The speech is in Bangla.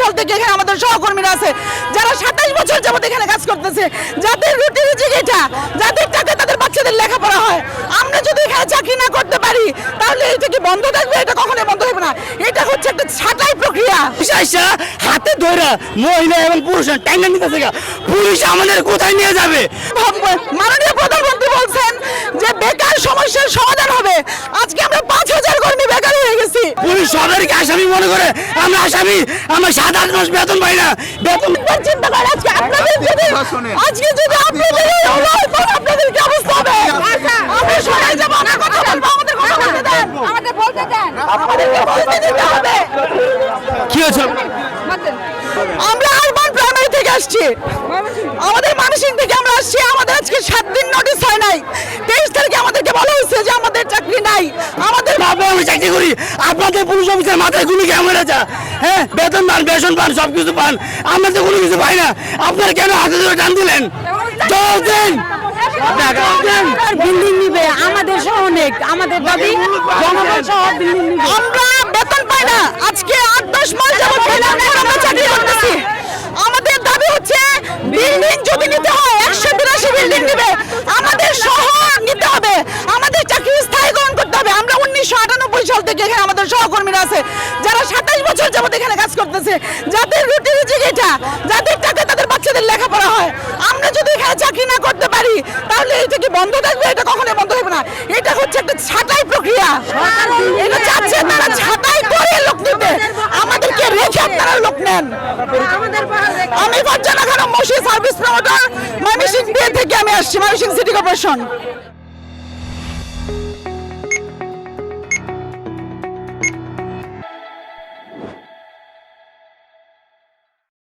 সাল থেকে এখানে আমাদের সহকর্মীরা আছে, যারা 27 বছর যাবত এখানে কাজ করতেছে, যাদের রুটি রুজি এটা, যাদের টাকা তাদের বাচ্চাদের লেখাপড়া হয়। আমরা যদি এখানে চাকরি না করতে পারি তাহলে এটা কি বন্ধ থাকবে? এটা কখনোই বন্ধ হবে না। এটা হচ্ছে একটা ছাঁটাই প্রক্রিয়া। হাতে ধরে মহিলা এবং পুরুষ টাইনা নিতেছে, পুলিশ আমাদের কোথায় নিয়ে যাবে? মাননীয় প্রধানমন্ত্রী বলছেন যে বেকার সমস্যার সমাধান হবে। আজকে আমরা 5000 কর্মী বেকার হয়ে গেছি। পুলিশ সবাইকে আসামি মনে করে, আমরা আসামি। আমরা 7-8 মাস বেতন পাই না। বেতন চিন্তা করেন আজকে আপনাদের যদি আপনাদের এই হলো, তাহলে আপনাদের কি অবস্থা হবে? আমরা সবাই যাব, আমরা কথা বলবো, আমাদের কথা বলতে দেন, আমাদের বলতে দেন, আমাদেরকে বলতে দিতে হবে। কি হচ্ছে? আমরা আরবান প্রাইমারি থেকে আসছি, আমাদের মানসিক থেকে আমরা আসছি। আমাদের আজকে 7 দিন নোটিশ হয় নাই। 23 তারিখে আমাদেরকে বলা হয়েছে যে আমাদের চাকরি নাই। আমাদের আমি চাকরি করি, আপনাদের পুলিশ অফিসের মাথায় গুলি ক্যামেরা যা, হ্যাঁ বেতন পান, বেতন পান, সবকিছু পান, আমরা তো কোনো কিছু পাই না। আপনারা কেন হাতে ধরে টান দিলেন? জবাব দেন। বিল্ডিং নিবে আমাদের সহ অনেক, আমাদের দাবি জনগণ সহ বিল্ডিং নিবে। আমরা বেতন পাই না। আজকে 8-10 মাস যাবত আমরা চাকরি করতেছি। আমাদের দাবি হচ্ছে বিল্ডিং যদি নিতে হয় 182 বিল্ডিং নিবে, আমাদের সহ নিতে হবে, আমাদের চাকরি স্থায়ীকরণ করতে হবে। আমরা 1998 সাল থেকে এখানে আমাদের সহকর্মীরা আছে, যারা 27 বছর যাবত এখানে কাজ করতেছে, যাদের রুটি রুজি এটা, যাদের টাকা তাদের বাচ্চাদের লেখাপড়া হয়। আমরা যদি এখানে চাকরি না করতে পারি তাহলে এটা কি বন্ধ থাকবে? এটা কখনোই বন্ধ হবে না। এটা হচ্ছে একটা ছাঁটাই প্রক্রিয়া। এটা চাচ্ছে তারা ছাঁটাই করে লোক নিতে, আমাদেরকে রেখে আপনারা লোক নেন। আমি ফারজানা খানম, মৌসুমী সার্ভিস প্রমোটার, ময়মনসিংহ থেকে আমি আসছি, ময়মনসিংহ সিটি কর্পোরেশন।